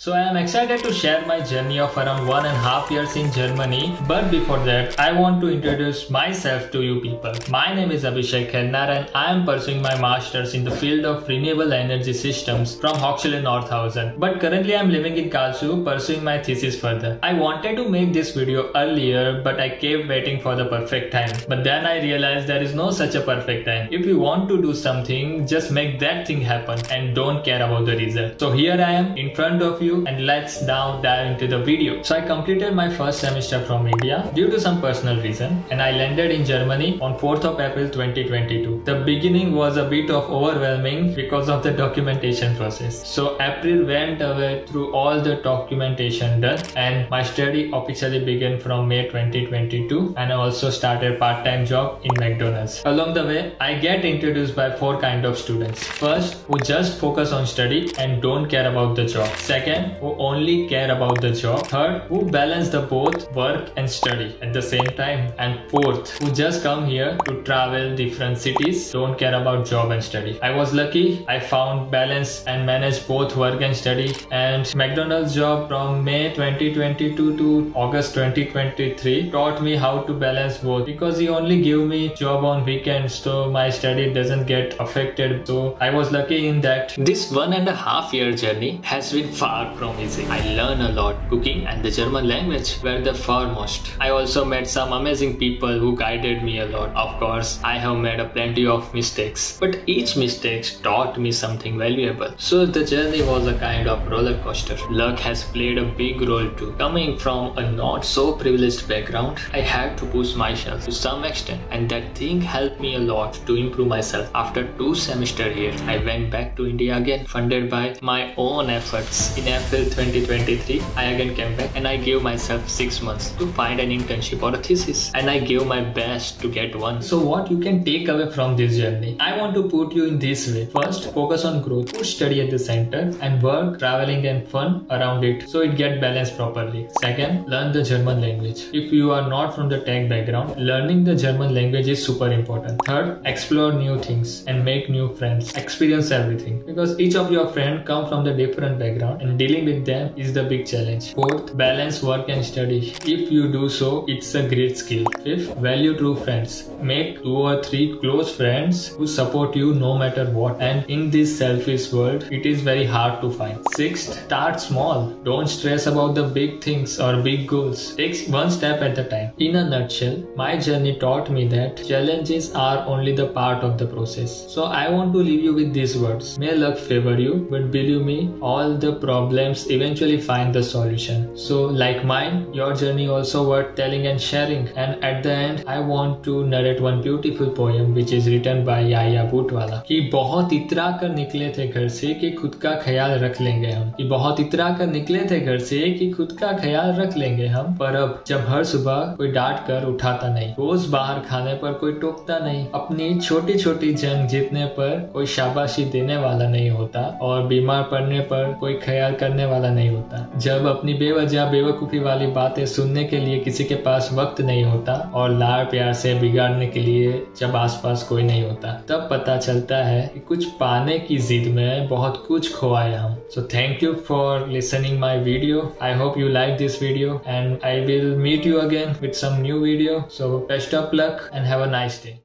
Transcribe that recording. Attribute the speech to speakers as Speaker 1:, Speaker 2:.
Speaker 1: So I am excited to share my journey of around 1.5 years in Germany. But before that, I want to introduce myself to you people. My name is Abhishek Khairnar and I am pursuing my masters in the field of renewable energy systems from Hochschule Nordhausen. But currently I am living in Karlsruhe pursuing my thesis further. I wanted to make this video earlier, but I kept waiting for the perfect time. But then I realized there is no such a perfect time. If you want to do something, just make that thing happen and don't care about the result. So here I am in front of you and let's now dive into the video. So I completed my first semester from India due to some personal reason and I landed in Germany on 4th of April 2022. The beginning was a bit of overwhelming because of the documentation process. So April went away through all the documentation done and my study officially began from May 2022 and I also started part-time job in McDonald's. Along the way, I get introduced by 4 kind of students. First, who just focus on study and don't care about the job. Second, who only care about the job. Third, who balance the both work and study at the same time. And fourth, who just come here to travel different cities, don't care about job and study. I was lucky, I found balance and managed both work and study, and McDonald's job from May 2022 to August 2023 taught me how to balance both because he only give me job on weekends so my study doesn't get affected. So I was lucky in that. This 1.5 year journey has been far from easy. I learned a lot. Cooking and the German language were the foremost. I also met some amazing people who guided me a lot. Of course, I have made a plenty of mistakes, but each mistake taught me something valuable. So the journey was a kind of roller coaster. Luck has played a big role too. Coming from a not so privileged background, I had to push myself to some extent, and that thing helped me a lot to improve myself. After 2 semesters here, I went back to India again, funded by my own efforts. In April 2023, I again came back and I gave myself 6 months to find an internship or a thesis, and I gave my best to get one. So what you can take away from this journey? I want to put you in this way. First, focus on growth. Put study at the center and work, traveling and fun around it so it get balanced properly. Second, learn the German language. If you are not from the tech background, learning the German language is super important. Third, explore new things and make new friends. Experience everything because each of your friends come from the different background and dealing with them is the big challenge. Fourth, balance work and study. If you do so, it's a great skill. Fifth, value true friends. Make 2 or 3 close friends who support you no matter what, and in this selfish world, it is very hard to find. Sixth, start small. Don't stress about the big things or big goals. Take one step at a time. In a nutshell, my journey taught me that challenges are only the part of the process. So I want to leave you with these words. May luck favor you, but believe me, all the problems eventually find the solution. So like mine, your journey also worth telling and sharing. And at the end, I want to narrate one beautiful poem which is written by याया बूटवाला कि बहुत इतरा कर निकले थे घर से कि खुद का ख्याल रख लेंगे हम। कि बहुत इतरा कर निकले थे घर से कि खुद का ख्याल रख लेंगे हम, पर अब जब हर सुबह कोई डांट कर उठाता नहीं, रोज बाहर खाने पर कोई टोकता नहीं, अपनी छोटी छोटी जंग जीतने पर कोई शाबाशी देने वाला नहीं होता और बीमार पड़ने पर कोई ख्याल करने वाला नहीं होता, जब अपनी बेवजह बेवकूफी वाली बातें सुनने के लिए किसी के पास वक्त नहीं होता और लाड़ प्यार से बिगाड़ने के लिए जब आसपास कोई नहीं होता, तब पता चलता है कि कुछ पाने की जिद में बहुत कुछ खोया हम. So thank you for listening my video. I hope you like this video and I will meet you again with some new video. So best of luck and have a nice day.